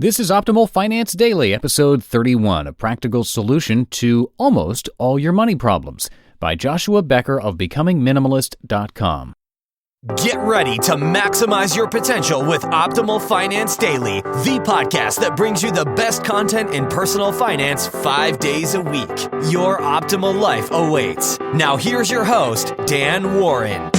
This is Optimal Finance Daily, episode 31, a practical solution to almost all your money problems, by Joshua Becker of BecomingMinimalist.com. Get ready to maximize your potential with Optimal Finance Daily, the podcast that brings you the best content in personal finance 5 days a week. Your optimal life awaits. Now here's your host, Dan Warren.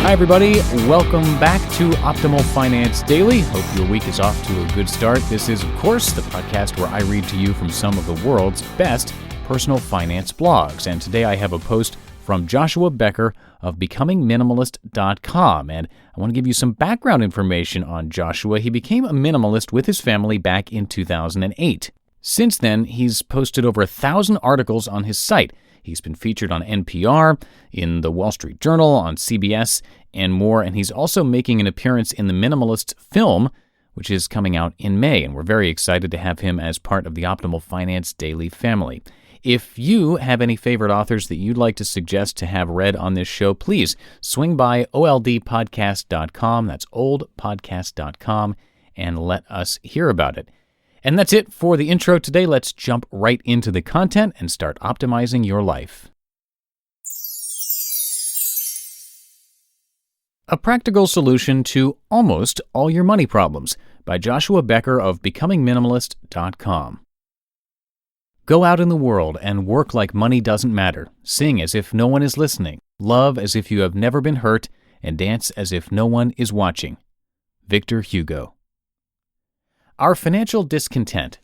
Hi, everybody. Welcome back to Optimal Finance Daily. Hope your week is off to a good start. This is, of course, the podcast where I read to you from some of the world's best personal finance blogs. And today I have a post from Joshua Becker of BecomingMinimalist.com. And I want to give you some background information on Joshua. He became a minimalist with his family back in 2008. Since then, he's posted over 1,000 articles on his site. He's been featured on NPR, in the Wall Street Journal, on CBS, and more. And he's also making an appearance in the Minimalist film, which is coming out in May. And we're very excited to have him as part of the Optimal Finance Daily family. If you have any favorite authors that you'd like to suggest to have read on this show, please swing by oldpodcast.com, that's oldpodcast.com, and let us hear about it. And that's it for the intro today. Let's jump right into the content and start optimizing your life. A practical solution to almost all your money problems, by Joshua Becker of BecomingMinimalist.com. Go out in the world and work like money doesn't matter. Sing as if no one is listening. Love as if you have never been hurt. And dance as if no one is watching. Victor Hugo. Our financial discontent.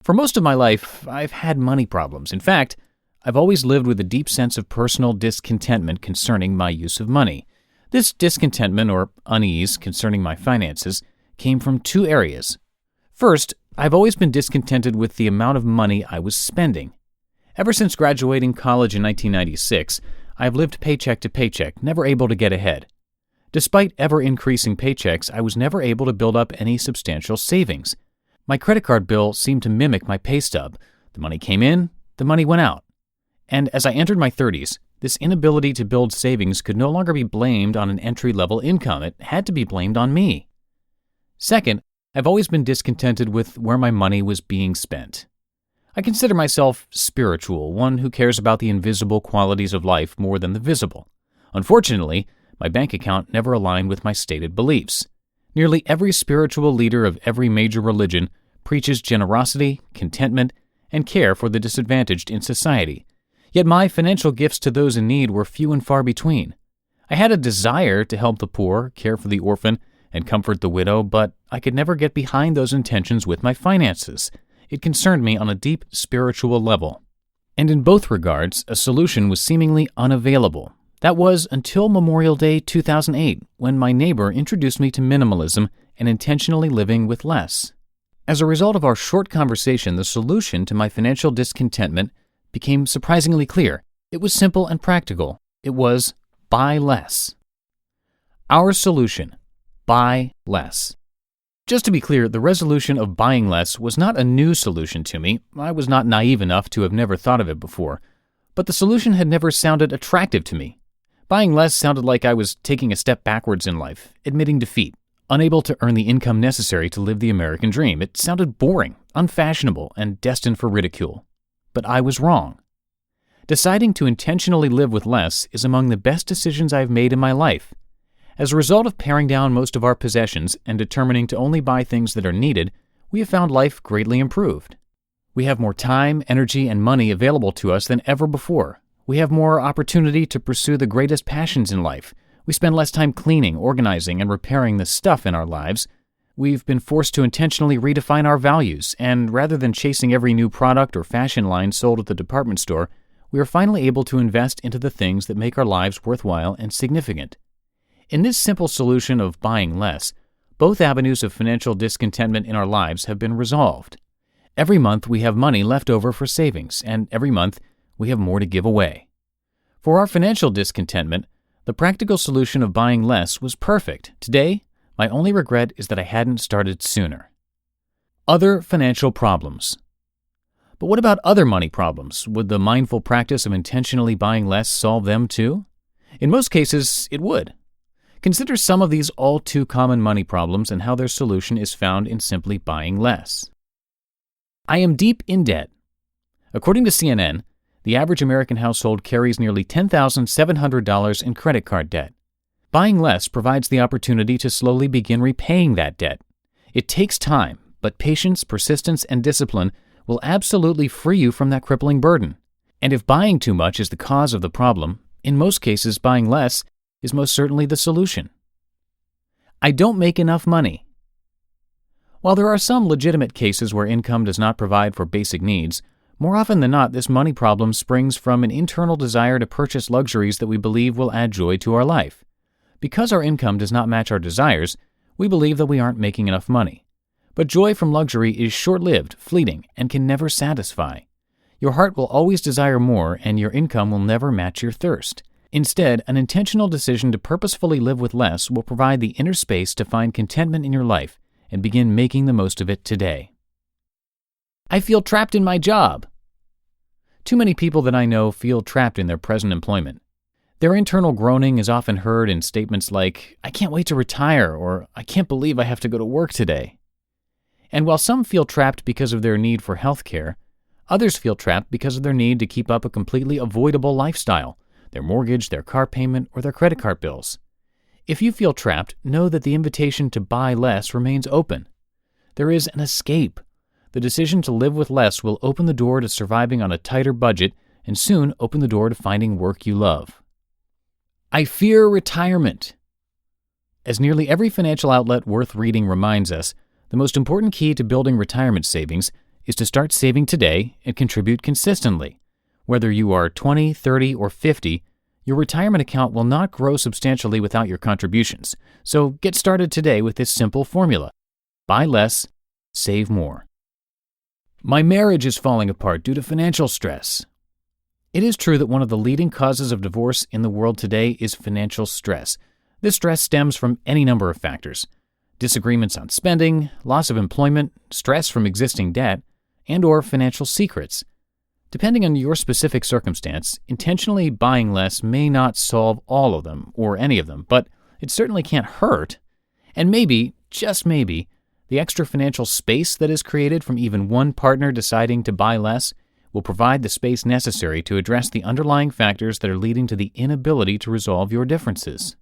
For most of my life, I've had money problems. In fact, I've always lived with a deep sense of personal discontentment concerning my use of money. This discontentment, or unease, concerning my finances came from two areas. First, I've always been discontented with the amount of money I was spending. Ever since graduating college in 1996, I've lived paycheck to paycheck, never able to get ahead. Despite ever-increasing paychecks, I was never able to build up any substantial savings. My credit card bill seemed to mimic my pay stub. The money came in, the money went out. And as I entered my 30s, this inability to build savings could no longer be blamed on an entry-level income. It had to be blamed on me. Second, I've always been discontented with where my money was being spent. I consider myself spiritual, one who cares about the invisible qualities of life more than the visible. Unfortunately, my bank account never aligned with my stated beliefs. Nearly every spiritual leader of every major religion preaches generosity, contentment, and care for the disadvantaged in society. Yet my financial gifts to those in need were few and far between. I had a desire to help the poor, care for the orphan, and comfort the widow, but I could never get behind those intentions with my finances. It concerned me on a deep spiritual level. And in both regards, a solution was seemingly unavailable. That was until Memorial Day 2008, when my neighbor introduced me to minimalism and intentionally living with less. As a result of our short conversation, the solution to my financial discontentment became surprisingly clear. It was simple and practical. It was buy less. Our solution: buy less. Just to be clear, the resolution of buying less was not a new solution to me. I was not naive enough to have never thought of it before. But the solution had never sounded attractive to me. Buying less sounded like I was taking a step backwards in life, admitting defeat, unable to earn the income necessary to live the American dream. It sounded boring, unfashionable, and destined for ridicule. But I was wrong. Deciding to intentionally live with less is among the best decisions I've made in my life. As a result of paring down most of our possessions and determining to only buy things that are needed, we have found life greatly improved. We have more time, energy, and money available to us than ever before. We have more opportunity to pursue the greatest passions in life. We spend less time cleaning, organizing, and repairing the stuff in our lives. We've been forced to intentionally redefine our values, and rather than chasing every new product or fashion line sold at the department store, we are finally able to invest into the things that make our lives worthwhile and significant. In this simple solution of buying less, both avenues of financial discontentment in our lives have been resolved. Every month we have money left over for savings, and every month we have more to give away. For our financial discontentment, the practical solution of buying less was perfect. Today, my only regret is that I hadn't started sooner. Other financial problems. But what about other money problems? Would the mindful practice of intentionally buying less solve them too? In most cases, it would. Consider some of these all too common money problems and how their solution is found in simply buying less. I am deep in debt. According to CNN, the average American household carries nearly $10,700 in credit card debt. Buying less provides the opportunity to slowly begin repaying that debt. It takes time, but patience, persistence, and discipline will absolutely free you from that crippling burden. And if buying too much is the cause of the problem, in most cases buying less is most certainly the solution. I don't make enough money. While there are some legitimate cases where income does not provide for basic needs, more often than not, this money problem springs from an internal desire to purchase luxuries that we believe will add joy to our life. Because our income does not match our desires, we believe that we aren't making enough money. But joy from luxury is short-lived, fleeting, and can never satisfy. Your heart will always desire more, and your income will never match your thirst. Instead, an intentional decision to purposefully live with less will provide the inner space to find contentment in your life and begin making the most of it today. I feel trapped in my job. Too many people that I know feel trapped in their present employment. Their internal groaning is often heard in statements like, "I can't wait to retire," or "I can't believe I have to go to work today." And while some feel trapped because of their need for health care, others feel trapped because of their need to keep up a completely avoidable lifestyle, their mortgage, their car payment, or their credit card bills. If you feel trapped, know that the invitation to buy less remains open. There is an escape. The decision to live with less will open the door to surviving on a tighter budget and soon open the door to finding work you love. I fear retirement. As nearly every financial outlet worth reading reminds us, the most important key to building retirement savings is to start saving today and contribute consistently. Whether you are 20, 30, or 50, your retirement account will not grow substantially without your contributions. So get started today with this simple formula. Buy less, save more. My marriage is falling apart due to financial stress. It is true that one of the leading causes of divorce in the world today is financial stress. This stress stems from any number of factors: disagreements on spending, loss of employment, stress from existing debt, and/or financial secrets. Depending on your specific circumstance, intentionally buying less may not solve all of them or any of them, but it certainly can't hurt. And maybe, just maybe, the extra financial space that is created from even one partner deciding to buy less will provide the space necessary to address the underlying factors that are leading to the inability to resolve your differences.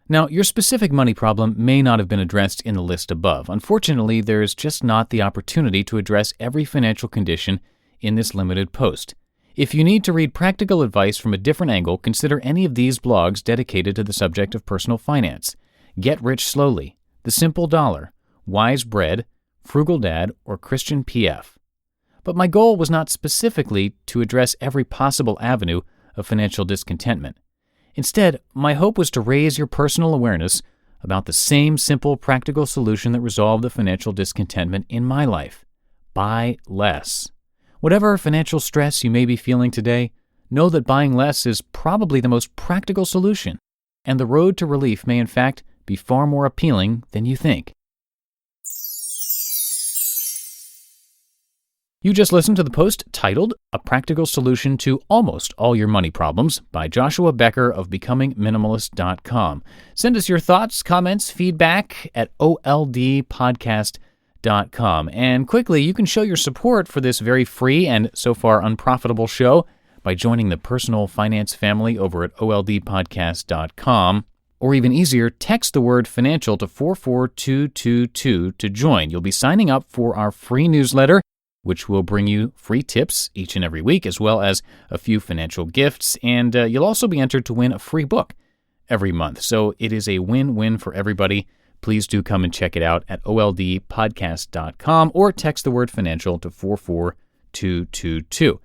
Now, your specific money problem may not have been addressed in the list above. Unfortunately, there is just not the opportunity to address every financial condition in this limited post. If you need to read practical advice from a different angle, consider any of these blogs dedicated to the subject of personal finance: Get Rich Slowly, The Simple Dollar, Wise Bread, Frugal Dad, or Christian PF. But my goal was not specifically to address every possible avenue of financial discontentment. Instead, my hope was to raise your personal awareness about the same simple, practical solution that resolved the financial discontentment in my life: buy less. Whatever financial stress you may be feeling today, know that buying less is probably the most practical solution, and the road to relief may in fact be far more appealing than you think. You just listened to the post titled "A Practical Solution to Almost All Your Money Problems" by Joshua Becker of BecomingMinimalist.com. Send us your thoughts, comments, feedback at oldpodcast.com. And quickly, you can show your support for this very free and so far unprofitable show by joining the personal finance family over at oldpodcast.com. Or even easier, text the word financial to 44222 to join. You'll be signing up for our free newsletter, which will bring you free tips each and every week, as well as a few financial gifts, and you'll also be entered to win a free book every month. So it is a win-win for everybody. Please do come and check it out at oldpodcast.com or text the word financial to 44222.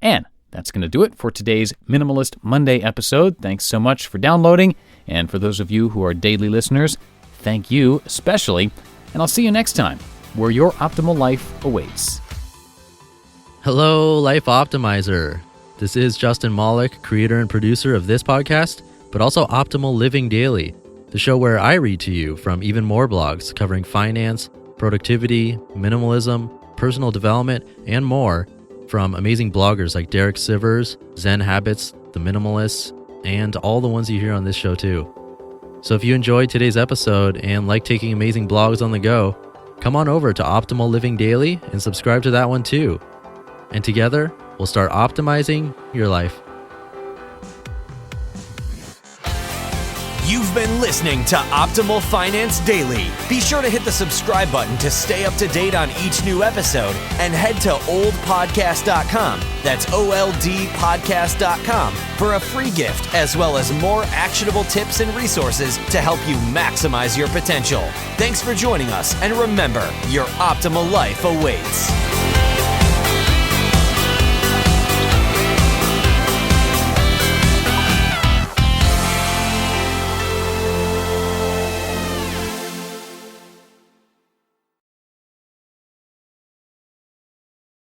And that's going to do it for today's Minimalist Monday episode. Thanks so much for downloading, and for those of you who are daily listeners, thank you especially, and I'll see you next time, where your optimal life awaits. Hello, Life Optimizer. This is Justin Malik, creator and producer of this podcast, but also Optimal Living Daily, the show where I read to you from even more blogs covering finance, productivity, minimalism, personal development, and more from amazing bloggers like Derek Sivers, Zen Habits, The Minimalists, and all the ones you hear on this show too. So if you enjoyed today's episode and like taking amazing blogs on the go, come on over to Optimal Living Daily and subscribe to that one too. And together, we'll start optimizing your life. You've been listening to Optimal Finance Daily. Be sure to hit the subscribe button to stay up to date on each new episode and head to oldpodcast.com. That's OLDpodcast.com for a free gift as well as more actionable tips and resources to help you maximize your potential. Thanks for joining us, and remember, your optimal life awaits.